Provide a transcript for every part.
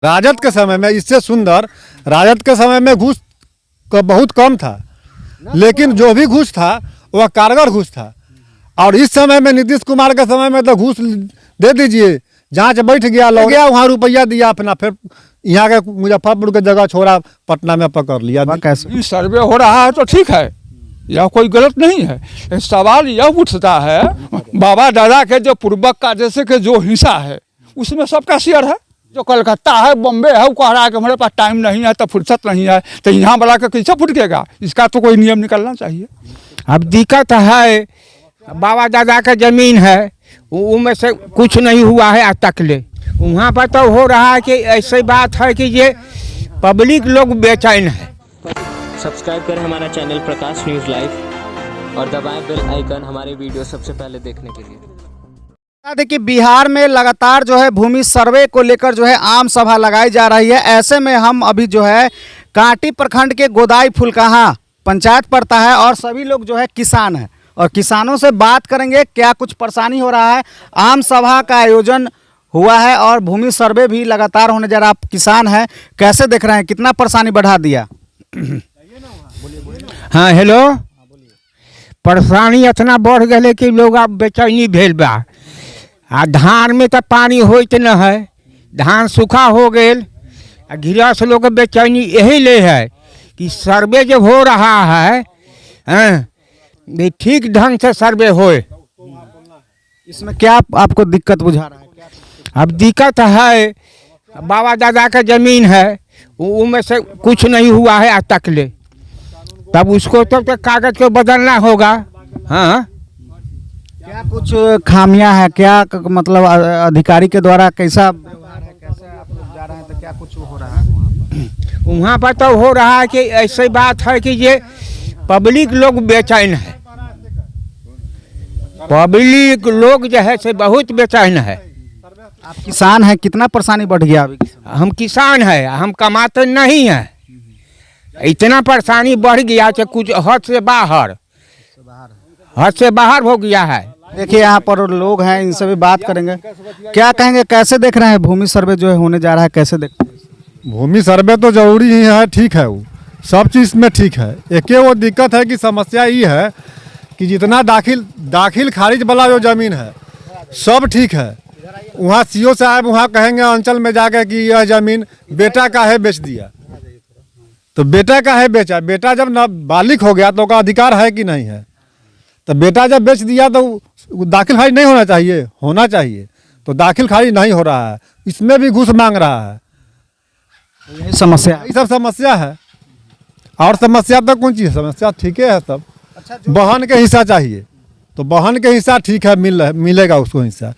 राजद के समय में इससे सुंदर, राजद के समय में घूस का बहुत कम था, लेकिन जो भी घूस था वह कारगर घूस था। और इस समय में नीतीश कुमार के समय में तो घूस दे दीजिए, जांच बैठ गया, लग गया, वहाँ रुपया दिया अपना, फिर यहाँ के मुजफ्फरपुर के जगह छोड़ा, पटना में पकड़ लिया। कैसे सर्वे हो रहा है तो ठीक है, यह कोई गलत नहीं है। सवाल यह उठता है बाबा दादा के जो पूर्वक का जैसे कि जो हिस्सा है उसमें सबका शेयर है। जो कलकत्ता है, बम्बे है, वो कह रहा है कि हमारे पास टाइम नहीं है, तो फुर्सत नहीं है, तो यहाँ वाला का कैसे फुटकेगा? इसका तो कोई नियम निकलना चाहिए। अब दिक्कत है, बाबा दादा का जमीन है, उनमें से कुछ नहीं हुआ है आज तक ले। वहाँ पर तो हो रहा है कि ऐसी बात है कि ये पब्लिक लोग बेचैन है। सब्सक्राइब करें हमारा चैनल प्रकाश न्यूज़ लाइव और दबाएं बेल आइकन हमारे वीडियो सबसे पहले देखने के लिए। देखिए, बिहार में लगातार जो है भूमि सर्वे को लेकर जो है आम सभा लगाई जा रही है। ऐसे में हम अभी जो है कांटी प्रखंड के गोदाई फुलकाहा पंचायत पड़ता है और सभी लोग जो है किसान हैं और किसानों से बात करेंगे क्या कुछ परेशानी हो रहा है। आम सभा का आयोजन हुआ है और भूमि सर्वे भी लगातार होने जा रहा है। आप किसान हैं, कैसे देख रहे हैं, कितना परेशानी बढ़ा दिया? हाँ हेलो, परेशानी इतना बढ़ गए कि लोग अब बेचैनी भेल बा। आ धान में तो पानी होइत न है, धान सूखा हो गेल, गृहस्थ लोग के बेचैनी यही ले है कि सर्वे जब हो रहा है ये ठीक ढंग से सर्वे होए। इसमें क्या आपको दिक्कत बुझा रहा है? अब दिक्कत है, बाबा दादा का जमीन है, उनमें से कुछ नहीं हुआ है आज तक ले, तब उसको तो कागज को बदलना होगा। हाँ, क्या कुछ खामियां है क्या, मतलब अधिकारी के द्वारा कैसा व्यवहार है, कैसे आप लोग जा रहे हैं, तो क्या कुछ हो रहा है वहाँ पर तो हो रहा है कि ऐसी बात है कि ये पब्लिक लोग बेचैन है। पब्लिक लोग जो है से बहुत बेचैन है। आप किसान हैं, कितना परेशानी बढ़ गया अभी? हम किसान है, हम कमाते नहीं हैं, इतना परेशानी बढ़ गया कि कुछ हद से बाहर हो गया है। देखिए, यहाँ पर लोग हैं, इनसे भी बात करेंगे। क्या कहेंगे, कैसे देख रहे हैं भूमि सर्वे जो है होने जा रहा है, कैसे देख रहे हैं? भूमि सर्वे तो जरूरी ही है, ठीक है, वो सब चीज़ में ठीक है। एक वो दिक्कत है कि समस्या ये है कि जितना दाखिल खारिज वाला जो ज़मीन है सब ठीक है। वहाँ सीओ साहब वहाँ कहेंगे अंचल में जाकर कि यह ज़मीन बेटा का है, बेच दिया, तो बेटा का है बेचा। बेटा जब नाबालिग हो गया तो उसका अधिकार है कि नहीं है? तो बेटा जब बेच दिया तो दाखिल खारिज नहीं होना चाहिए, तो दाखिल खारिज नहीं हो रहा है, इसमें भी घूस मांग रहा है। यही समस्या, ये सब समस्या है। और समस्या तो कौन चीज़ है? समस्या ठीक है सब। बहन के हिस्सा चाहिए, तो बहन के हिस्सा ठीक है, मिलेगा उसको हिस्सा,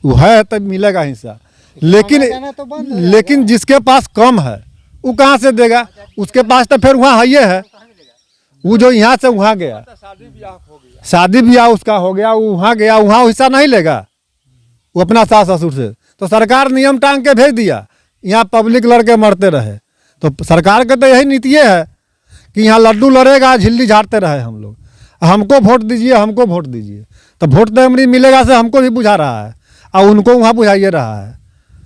वो है तो मिलेगा हिस्सा। लेकिन जिसके पास कम है वो कहाँ से देगा? उसके पास तो फिर वहाँ है, वो जो यहाँ से वहाँ गया, शादी ब्याह उसका हो गया, वो वहाँ गया, वहाँ हिस्सा नहीं लेगा वो अपना सास ससुर से। तो सरकार नियम टांग के भेज दिया, यहाँ पब्लिक लड़के मरते रहे। तो सरकार के तो यही नीति है कि यहाँ लड्डू लड़ेगा, झिल्ली झाड़ते रहे हम लोग, हमको वोट दीजिए, हमको वोट दीजिए। तो वोट तो हमारी मिलेगा से हमको भी बुझा रहा है और उनको वहाँ बुझाइए रहा है।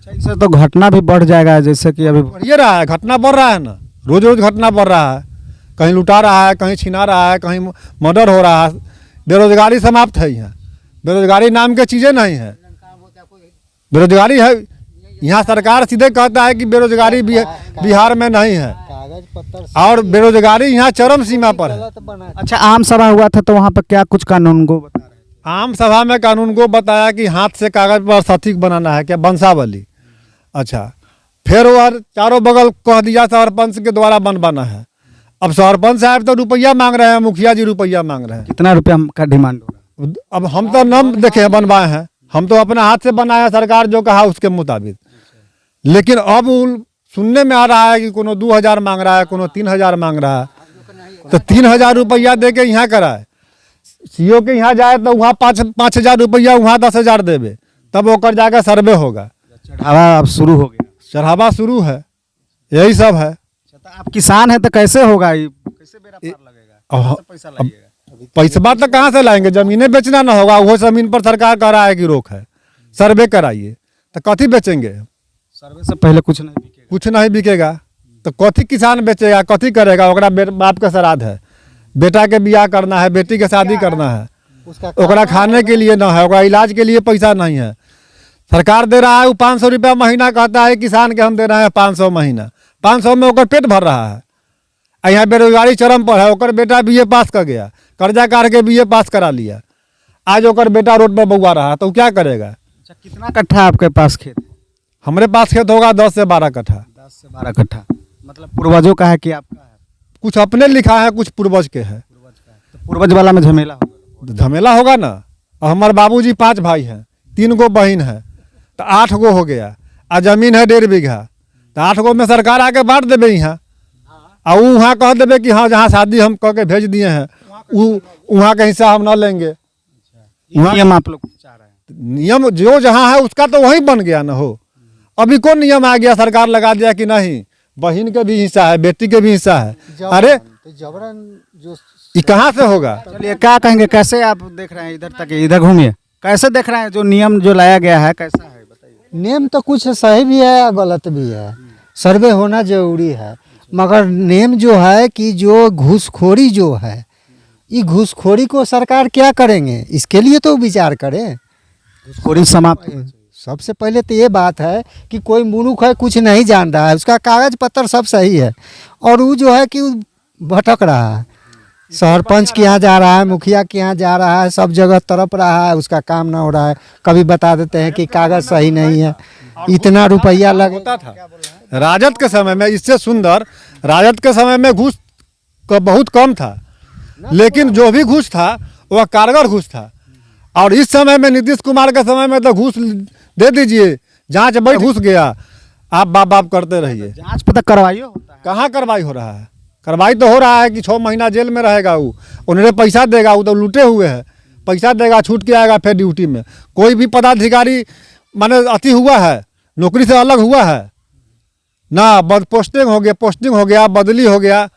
इससे तो घटना भी बढ़ जाएगा, जैसे कि अभी बढ़िए रहा है, घटना बढ़ रहा है ना, रोज रोज घटना बढ़ रहा है। कहीं लुटा रहा है, कहीं छीना रहा है, कहीं मर्डर हो रहा है। बेरोजगारी समाप्त है, यहाँ बेरोजगारी नाम की चीज़ें नहीं है। बेरोजगारी है यहाँ, सरकार सीधे कहता है कि बेरोजगारी बिहार में नहीं है, और बेरोजगारी यहाँ चरम सीमा पर है। अच्छा, आम सभा हुआ था तो वहाँ पर क्या कुछ कानून को बता रहे हैं? आम सभा में कानून को बताया कि हाथ से कागज पर सटीक बनाना है, क्या वंशावली। अच्छा, फिर वो चारों बगल कह दिया सरपंच के द्वारा बनवाना है। अब सरपंच साहब तो रुपया मांग रहे हैं, मुखिया जी रुपया मांग रहे हैं। कितना रुपया का डिमांड होगा? अब हम तो न देखे बनवाए हैं, हम तो अपने हाथ से बनाए हैं, सरकार जो कहा उसके मुताबिक। लेकिन अब सुनने में आ रहा है कि कोनो 2000 मांग रहा है, कोनो 3000 मांग रहा है। तो 3000 रुपया दे के यहाँ कराए, सीओ के यहाँ जाए तो वहाँ 5,000 रुपया, वहाँ 10,000 देवे, तब होकर जाकर सर्वे होगा। चढ़ावा अब शुरू हो गया, चढ़ावा शुरू है, यही सब है। आप किसान हैं तो कैसे होगा, कैसे बेड़ा पार लगेगा, पैसा लगेगा? पैसा तो कहाँ से लाएंगे? जमीनें बेचना ना होगा, वो जमीन पर सरकार कह रहा है कि रोक है, सर्वे कराइए, तो कथी बेचेंगे? सर्वे से पहले कुछ नहीं बिकेगा। कुछ नहीं बिकेगा तो कथी किसान बेचेगा, कथी करेगा? ओकरा बाप के श्राद्ध है, बेटा के बियाह करना है, बेटी के शादी करना है, ओकरा खाने के लिए ना है, ओकरा इलाज के लिए पैसा नहीं है। सरकार दे रहा है वो 500 रुपया महीना, कहता है किसान के हम दे रहे हैं 500 महीना, 500 में ओकर पेट भर रहा है। यहाँ बेरोजगारी चरम पर है। ओकर बेटा BA पास कर गया, कर्जा काट के BA पास करा लिया, आज ओकर बेटा रोड पर बउआ रहा, तो क्या करेगा? अच्छा, कितना कट्ठा आपके पास खेत? हमारे पास खेत होगा 10 से 12 कट्ठा। 10 से 12 कट्ठा, मतलब पूर्वजों का है कि आपका है? कुछ अपने लिखा है, कुछ पूर्वज के है। तो पूर्वज वाला में झमेला होगा? झमेला होगा ना। और हमारे बाबूजी 5 भाई हैं, 3 गो बहन है, तो 8 गो हो गया। आ जमीन है 1.5 बीघा, तो 8 गो में सरकार आके बांट देवे यहाँ, और वहाँ कह देवे कि हाँ जहाँ शादी हम कह के भेज दिए हैं वहाँ का हिस्सा हम ना लेंगे। नियम आप लोग चाह रहे हैं? नियम जो जहाँ है उसका तो वहीं बन गया ना हो। अभी कौन नियम आ गया, सरकार लगा दिया कि नहीं बहन के भी हिस्सा है, बेटी के भी हिस्सा है? अरे जबरन जो ये कहाँ से होगा? चलिए, क्या कहेंगे, कैसे आप देख रहे हैं? इधर तक, इधर घूमिए, कैसे देख रहे हैं जो नियम जो लाया गया है, कैसा है बताइए? नेम तो कुछ सही भी है और गलत भी है, सर्वे होना जरूरी है, मगर नेम जो है कि जो घूसखोरी जो है, ये घूसखोरी को सरकार क्या करेंगे, इसके लिए तो विचार करें। घूसखोरी समाप्त होना चाहिए। सबसे पहले तो ये बात है कि कोई मुनुख है, कुछ नहीं जान रहा है, उसका कागज पत्र सब सही है, और वो जो है कि भटक रहा है, सरपंच के यहाँ जा रहा है, मुखिया के यहाँ जा रहा है, सब जगह तड़प रहा है, उसका काम ना हो रहा है। कभी बता देते हैं कि कागज सही नहीं है, इतना रुपया होता था राजद के समय में, इससे सुंदर राजद के समय में घूस का बहुत कम था, लेकिन जो भी घूस था वह कारगर घूस था। और इस समय में नीतीश कुमार के समय में तो घूस दे दीजिए, जांच बैठ घुस गया, आप बाप बाप करते रहिए। जांच पता करवाइए होता है? कहाँ कार्रवाई हो रहा है? कार्रवाई तो हो रहा है कि 6 महीना जेल में रहेगा वो, उन्हें पैसा देगा, वो तो लूटे हुए हैं, पैसा देगा, छूट के आएगा फिर ड्यूटी में। कोई भी पदाधिकारी माने अति हुआ है, नौकरी से अलग हुआ है ना, पोस्टिंग हो गया, बदली हो गया,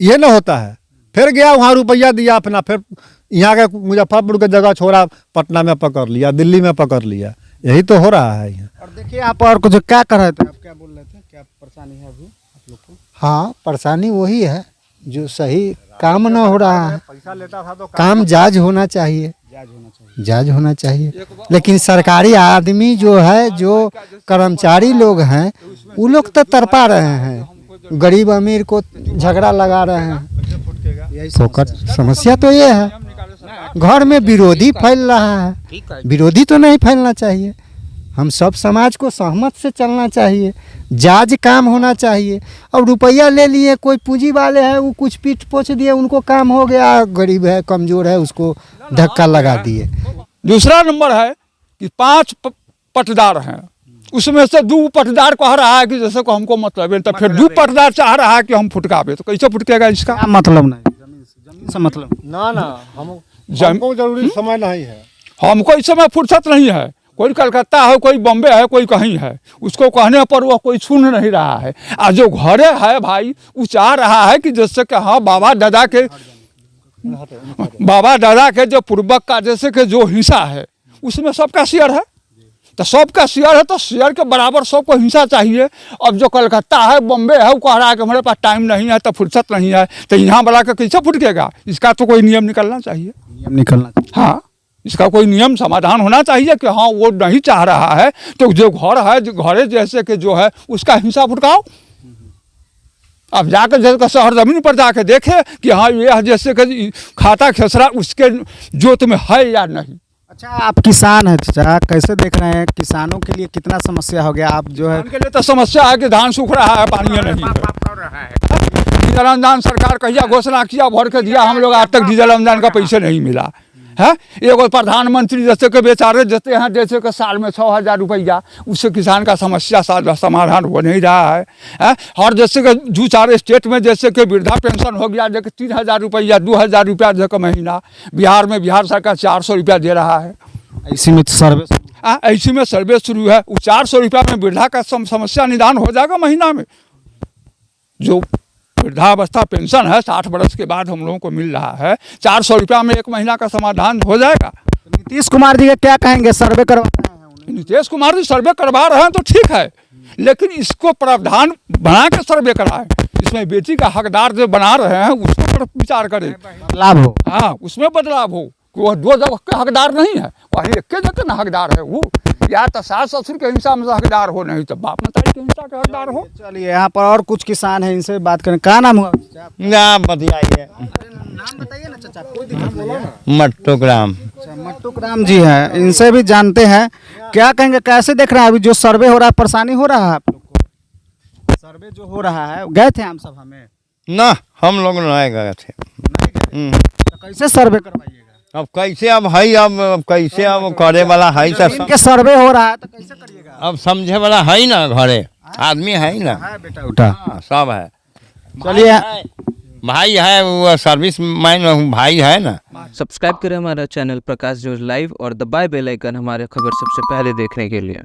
ये ना होता है। फिर गया वहाँ रुपया दिया अपना, फिर यहाँ के मुजफ्फरपुर के जगह छोड़ा, पटना में पकड़ लिया, दिल्ली में पकड़ लिया, यही तो हो रहा है यहाँ। और देखिए, आप और कुछ क्या कर रहे थे, आप क्या बोल रहे थे, क्या परेशानी है अभी आप लोग को? हाँ, परेशानी वही है जो सही काम ना हो रहा है, पैसा लेता था तो काम जायज होना चाहिए, जायज होना चाहिए। लेकिन सरकारी आदमी जो है, जो कर्मचारी लोग हैं, वो लोग तो तड़पा रहे हैं, गरीब अमीर को झगड़ा लगा रहे हैं। फोकट समस्या तो ये है, घर में विरोधी फैल रहा है, विरोधी तो नहीं फैलना चाहिए। हम सब समाज को सहमत से चलना चाहिए, जायज काम होना चाहिए। और रुपया ले लिए, कोई पूंजी वाले हैं, वो कुछ पीठ पोछ दिए, उनको काम हो गया, गरीब है, कमजोर है, उसको धक्का लगा दिए। दूसरा नंबर है कि 5 पटदार हैं, उसमें से 2 पटदार कह रहा है कि जैसे को हमको मतलब है, तो फिर 2 पटदार चाह रहा है कि हम फुटकावे, तो कैसे फुटकेगा इसका? क्या मतलब नहीं, जमीन से मतलब ना हमको जरूरी समय नहीं है, हमको इस समय फुर्सत नहीं है। कोई कलकत्ता है, कोई बॉम्बे है, कोई कहीं है, उसको कहने पर वह कोई सुन नहीं रहा है। और जो घरे है भाई, वो चाह रहा है कि जैसे कि हाँ बाबा दादा के जो पूर्वक का जैसे कि जो हिस्सा है उसमें सबका शेयर है, तो सबका शेयर है, तो शेयर के बराबर सबको हिस्सा चाहिए। अब जो कलकत्ता है, बॉम्बे है, वो कह रहा है कि हमारे पास टाइम नहीं है, तो फुर्सत नहीं है, तो यहाँ वाला का कैसे फुटकेगा? इसका तो कोई नियम निकलना चाहिए, नियम निकलना चाहिए। हाँ, इसका कोई नियम समाधान होना चाहिए कि हाँ वो नहीं चाह रहा है, तो जो घर है, जो घरे जैसे कि जो है उसका हिस्सा फुटकाओ। अब जाकर जैसे शहर जमीन पर जाके देखे कि हाँ ये जैसे कि खाता खेसरा उसके जोत में है या नहीं। अच्छा, आप किसान हैं चाचा, कैसे देख रहे हैं किसानों के लिए कितना समस्या हो गया? आप जो है किसान के लिए तो समस्या है कि धान सूख रहा है, पानी नहीं है। डीजल अनुदान सरकार कहिया घोषणा किया, भर के दिया, हम लोग आज तक डीजल अनुदान का पैसे नहीं मिला है। एगो प्रधानमंत्री जैसे के बेचारे देते हैं, जैसे कि साल में 6,000 रुपया, उससे किसान का समस्या समाधान हो नहीं रहा है। और जैसे कि 2-4 स्टेट में जैसे कि वृद्धा पेंशन हो गया, जैसे 3,000 रुपया, 2,000 रुपया जैसे महीना। बिहार में बिहार सरकार 400 रुपया दे रहा है। इसी में सर्वे ऐसी में सर्वे शुरू है, वो 400 रुपया में वृद्धा का समस्या निदान हो जाएगा महीना में। जो वृद्धावस्था पेंशन है 60 वर्ष के बाद हम लोगों को मिल रहा है, 400 रुपया में 1 महीना का समाधान हो जाएगा। नीतीश कुमार जी का क्या कहेंगे? सर्वे करवाना है उन्हें, नीतीश कुमार जी सर्वे करवा रहे हैं तो ठीक है, लेकिन इसको प्रावधान बना के सर्वे कराएं। इसमें बेटी का हकदार जो बना रहे हैं उसके पर विचार करें, लाभ हो। हाँ उसमें बदलाव हो। वह 2 जगह के हकदार नहीं है, वही एक जगह ना हकदार है वो, या तो सास ससुर के हिस्सा में हकदार हो, नहीं तो बाप मतारी के हिस्सा के हकदार हो। चलिए यहाँ पर और कुछ किसान हैं, इनसे बात करें। क्या नाम हुआ? नाम बताइए। नाम बताइए ना चाचा, कोई दिक्कत नहीं है। मट्टू ग्राम। अच्छा, मट्टुक राम जी हैं, इनसे भी जानते हैं। क्या कहेंगे, कैसे देख रहे हैं अभी जो सर्वे हो रहा है, परेशानी हो रहा है आप लोग को? सर्वे जो हो रहा है, गए थे आम सभा में? ना हम लोग नहीं गए थे। नहीं गए। तो कैसे सर्वे करवाइएगा? अब कैसे अब है, अब कैसे अब करे वाला है तो इनके सर्वे हो रहा है तो कैसे करिएगा? अब समझे वाला है ना, घरे आदमी है ना, है बेटा उठा। हाँ, सब है। चलिए भाई है, वो सर्विस मैन भाई है ना। सब्सक्राइब करें हमारा चैनल प्रकाश न्यूज़ लाइव और दबाए बेल आइकन हमारे खबर सबसे पहले देखने के लिए।